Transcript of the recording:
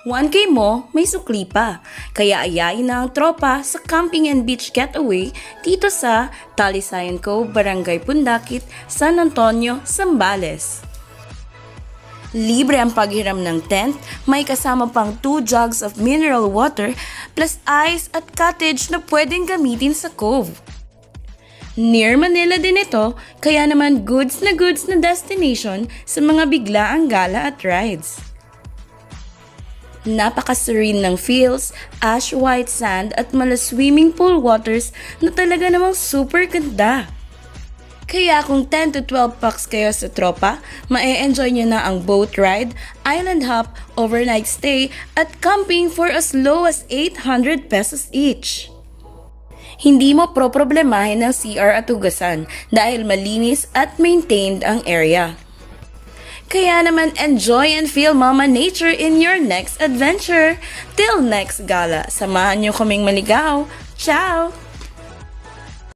1K mo, may sukli pa. Kaya ayayin na ang tropa sa camping and beach getaway dito sa Talisayen Cove, Barangay Pundaquit, San Antonio, Zambales. Libre ang paghiram ng tent, may kasama pang 2 jugs of mineral water plus ice at cottage na pwedeng gamitin sa Cove. Near Manila din ito, kaya naman goods na destination sa mga biglaang gala at rides. Napaka-serene ng feels, ash white sand at mala swimming pool waters na talaga namang super ganda. Kaya kung 10 to 12 packs kayo sa tropa, ma-enjoy nyo na ang boat ride, island hop, overnight stay at camping for as low as 800 pesos each. Hindi mo problemahin ng CR at hugasan dahil malinis at maintained ang area. Kaya naman enjoy and feel Mama Nature in your next adventure. Till next gala, samahan niyo kaming maligaw. Ciao!